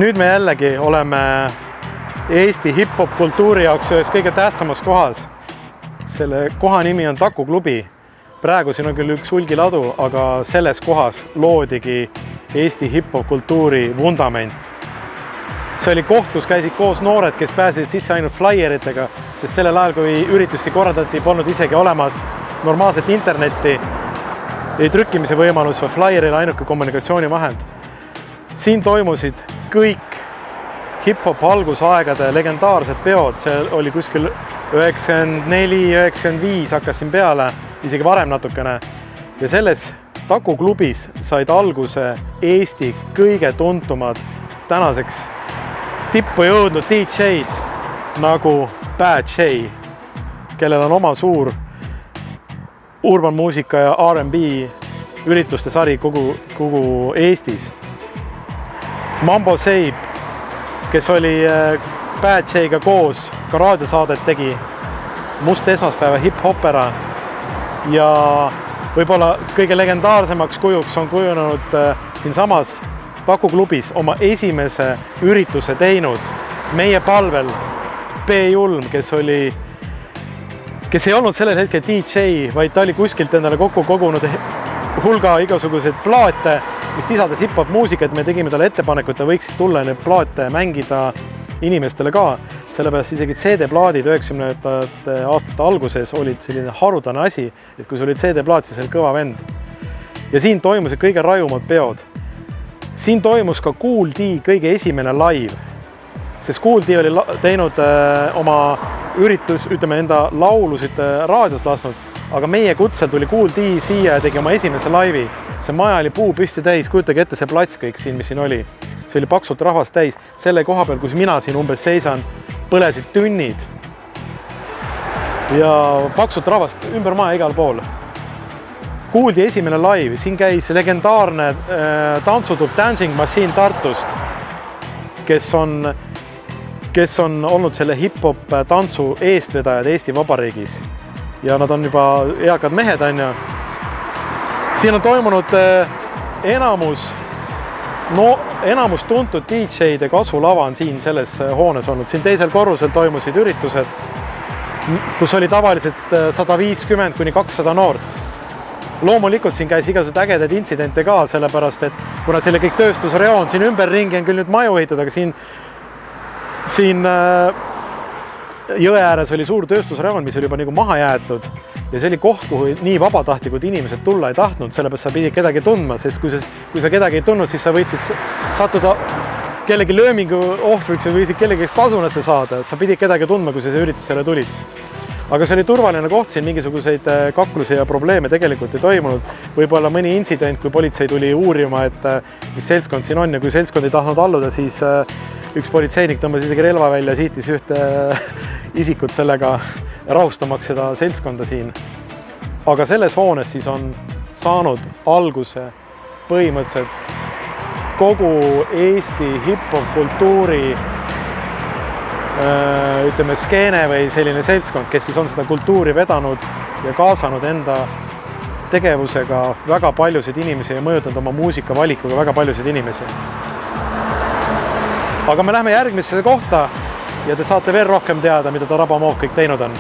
Nüüd me jällegi oleme Eesti hip-hop kultuuri jaoks ühes kõige tähtsamas kohas. Selle koha nimi on Taku klubi. Praegu siin on küll üks hulgiladu, aga selles kohas loodigi Eesti hip-hop kultuuri vundament. See oli koht, kus käisid koos noored, kes pääsesid sisse ainult flyieritega, sest sellel ajal, kui üritusi korraldati, polnud isegi olemas normaalset internetti, ei trükkimise võimalus või flyeril ainuke kommunikatsioonivahend. Siin toimusid kõik hip-hop algusaegade legendaarsed peod, see oli kuskil 94-95 hakkas siin peale, isegi varem natukene. Ja selles Taku klubis said alguse Eesti kõige tuntumad tänaseks tippu jõudnud DJ-d nagu Bad Shay, kellel on oma suur urban muusika ja R&B ürituste sari kogu Eestis. Mambo Seib, kes oli Bad Shay'ga koos, ka raadiosaadet tegi, Must esmaspäeva hip-hopera ja võib-olla kõige legendaarsemaks kujuks on kujunenud siin samas Taku klubis oma esimese ürituse teinud meie palvel B. Julm, kes ei olnud sellel hetkel DJ, vaid ta oli kuskilt endale kokku kogunud hulga igasuguseid plaate, mis sisaldas hip-hop muusikat. Me tegime talle ettepaneku, et ta võiksid tulla neid plaate mängida inimestele ka. Sellepärast isegi CD-plaadid 90. aastate alguses olid selline harudane asi, et kui sul olid CD-plaat, siis oli kõva vend. Ja siin toimusid kõige rajumad peod. Siin toimus ka Kool D kõige esimene live, sest Kool D oli teinud oma üritus, enda laulusid raadios lasnud, aga meie kutsel tuli Kool D siia ja tegi oma esimese laivi. See maja oli puu püsti täis, kujutage ette see plats kõik siin, mis siin oli. See oli paksult rahvast täis. Selle koha peal, kus mina siin umbes seisan, põlesid tünnid ja paksult rahvast ümber maja igal pool. Kool D esimene live, siin käis legendaarne tantsutub Dancing Machine Tartust, kes on olnud selle hip-hop tantsu eestvedajad Eesti Vabariigis. Ja nad on juba eakad mehed, on ju. Siin on toimunud enamus tuntud DJ-de kasvulava on siin selles hoones olnud. Siin teisel korrusel toimusid üritused, kus oli tavaliselt 150 kuni 200 noort. Loomulikult siin käis igasugused ägedaid intsidente ka, sellepärast, et kuna selle kõik tööstusreoon siin ümberringi on küll nüüd maju ehitud, aga siin jõe ääres oli suur tööstusreoon, mis oli juba nagu maha jäetud. Ja see oli koht, kuhu nii vabatahtlikud inimesed tulla ei tahtnud, sellepärast sa pidid kedagi tundma, sest kui sa kedagi ei tundnud, siis sa võitsid sattuda kellegi löömingu ohvriks või võisid kellegi pasunasse saada. Sa pidid kedagi tundma, kui sa üritusele tulid. Aga see oli turvaline koht, siin mingisuguseid kaklusi ja probleeme tegelikult ei toimunud. Võib-olla mõni intsident, kui politsei tuli uurima, et mis seltskond siin on ja kui seltskond ei tahtnud alluda, siis üks politseinik tõmbas isegi relva välja, siitis ühte isikut sellega rahustamaks seda seltskonda siin. Aga selles hoones siis on saanud alguse põhimõtteliselt kogu Eesti hip-hop kultuuri skeene või selline seltskond, kes siis on seda kultuuri vedanud ja kaasanud enda tegevusega väga paljusid inimesi ja mõjutanud oma muusikavalikuga väga paljusid inimesi. Aga me lähme järgmisse kohta ja te saate veel rohkem teada, mida ta Rabamoog kõik teinud on.